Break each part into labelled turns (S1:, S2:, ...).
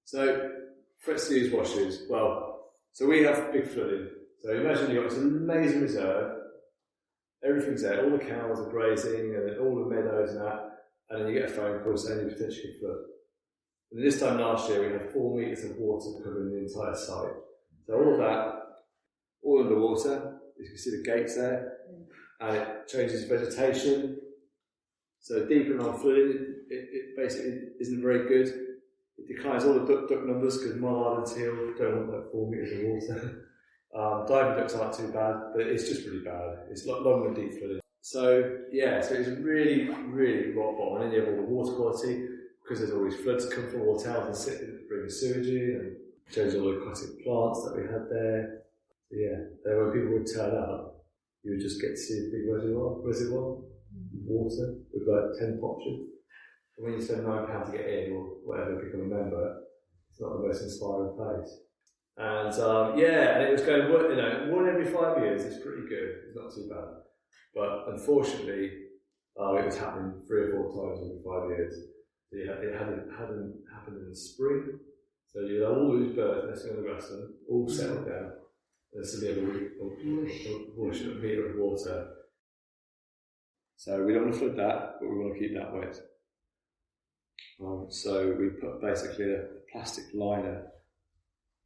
S1: So, threats to use washes. Well, so we have big flooding. So imagine you've got this amazing reserve, everything's there, all the cows are grazing and all the meadows and that, and then you get a phone call saying you potentially could flood. And this time last year we had 4 metres of water covering the entire site. So all of that, all underwater, you can see the gates there, and it changes vegetation. So deeper on flooding, it basically isn't very good. It declines all the duck numbers because Mile Island teal don't want like 4 metres of water. Diving ducks aren't too bad, but it's just really bad. It's like long and deep flooding. So yeah, so it's really, really rock bottom. And then you have all the water quality, because there's all these floods come from all towns and bring the sewage in and change all the aquatic plants that we had there. So yeah, then when people would turn up, you would just get to see a big reservoir water with like 10 boxes. And when you spend £9 to get in or whatever, become a member, it's not the most inspiring place. And and it was going, 1 every 5 years is pretty good. It's not too bad. But unfortunately, it was happening 3 or 4 times every 5 years. It hadn't happened in the spring. So you had all these birds nesting on the grassland, all settled down. There's still a metre of water. So we don't want to flood that, but we want to keep that wet. So we put basically a plastic liner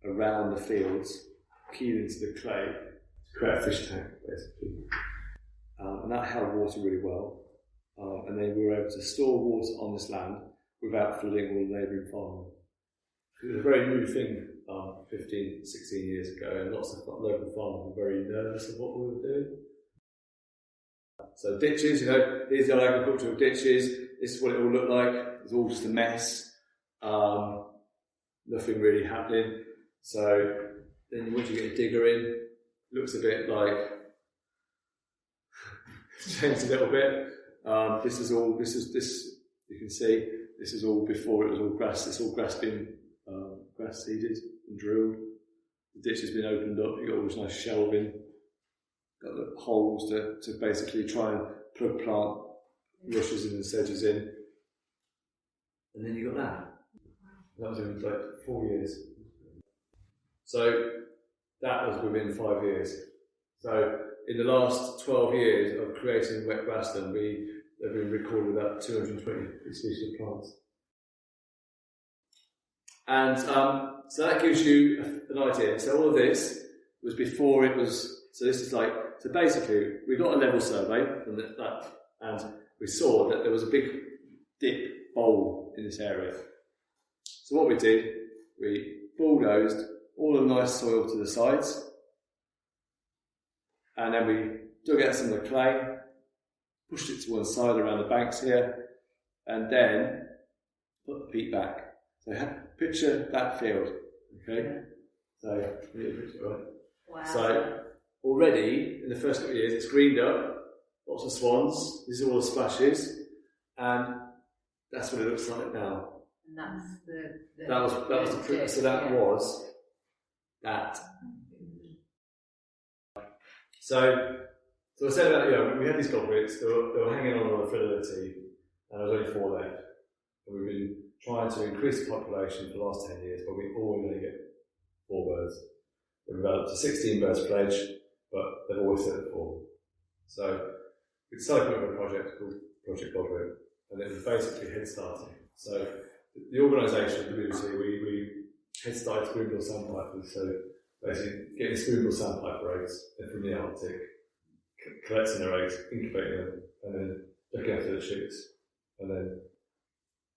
S1: around the fields, keyed into the clay to create a fish tank, basically. And that held water really well. And then we were able to store water on this land without flooding all the neighbouring farmland. It was a very new thing 15, 16 years ago, and lots of local farmers were very nervous of what we were doing. So ditches, these are agricultural ditches. This is what it all looked like. It's all just a mess. Nothing really happening. So then once you get a digger in, it looks a bit like it's changed a little bit. This you can see, this is all before it was all grass. It's all grass being grass seeded and drilled. The ditch has been opened up. You've got all this nice shelving. Got the holes to basically try and plug plant rushes and sedges in. And then you got that. That was in like 4 years. So that was within 5 years. So in the last 12 years of creating wet grassland, we have been recorded about 220 species of plants. And so that gives you an idea. So all of this was before it was, so this is like, so basically we got a level survey and we saw that there was a big dip bowl in this area. So what we did, we bulldozed all the nice soil to the sides, and then we dug out some of the clay, pushed it to one side around the banks here, and then put the peat back. So picture that field, okay? So, right?
S2: Wow.
S1: So already in the first couple of years it's greened up, lots of swans, these are all the splashes, and that's what it looks like now.
S2: And that's the
S1: that was the so that was that. So I said about, we had these goblets, they were hanging on the fidelity, and there was only 4 left. And we've been trying to increase the population for the last 10 years, but we always only get 4 birds. We've developed a 16 birds pledge, but they've always said 4. So we decided to put a project called Project Godwit, and it was basically head starting. So the organisation, the WWT, we head started spoonbill sandpipers, so basically getting spoonbill sandpiper eggs from the Arctic, collecting their eggs, incubating them, and then looking after the chicks, and then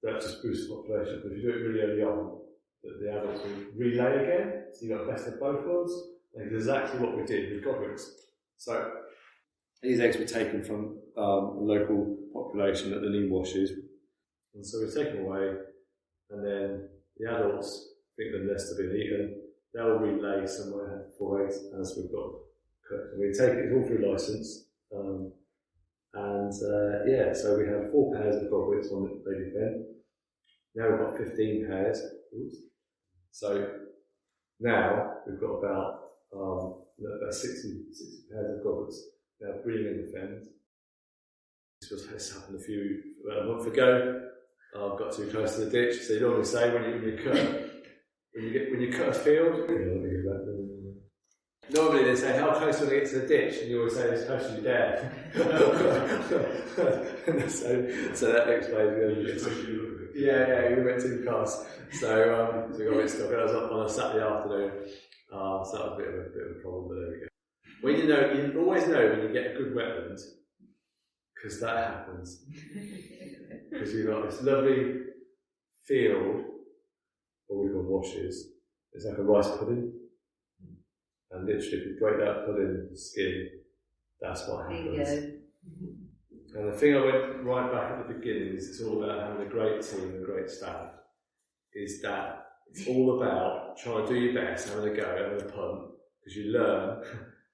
S1: that just boosts the population. But if you do it really early on, the adults will relay again, so you've got the best of both worlds. And it's exactly what we did with godwits. So these eggs were taken from the local population at the neem washes, and so we take them away, and then the adults think the nest have been eaten. They'll relay somewhere for eggs, as we've got. And we take it all through license, so we have 4 pairs of godwits on the baby pen. Now we've got 15 pairs. Oops. So now we've got about 60 pairs of godwits now breeding in the fens. This happened about a month ago. I've got too close to the ditch, so you normally say when you cut, when you cut a field, normally they say, how close do you want to get to the ditch? And you always say, as close as you dare. so that explains. Yeah, we went too fast. So we got a bit stuck. And I was up on a Saturday afternoon. So that was a bit of a problem, but there we go. Well, you always know when you get a good wetland, because that happens. Because you've got this lovely field, what we call washes. It's like a rice pudding. And literally, if you break that pudding skin, that's what happens. And the thing I went right back at the beginning is it's all about having a great team and a great staff. Is that it's all about trying to do your best, having a go, having a punt, because you learn.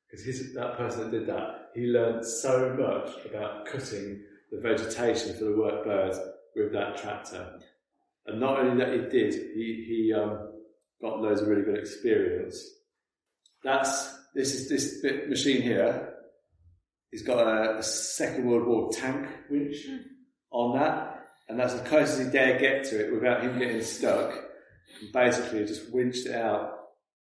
S1: Because that person that did that, he learned so much about cutting the vegetation for the work birds with that tractor. And not only that he did, he got loads of really good experience. This bit machine here. He's got a Second World War tank winch on that, and that's as close as he dare get to it without him getting stuck. And basically, just winched it out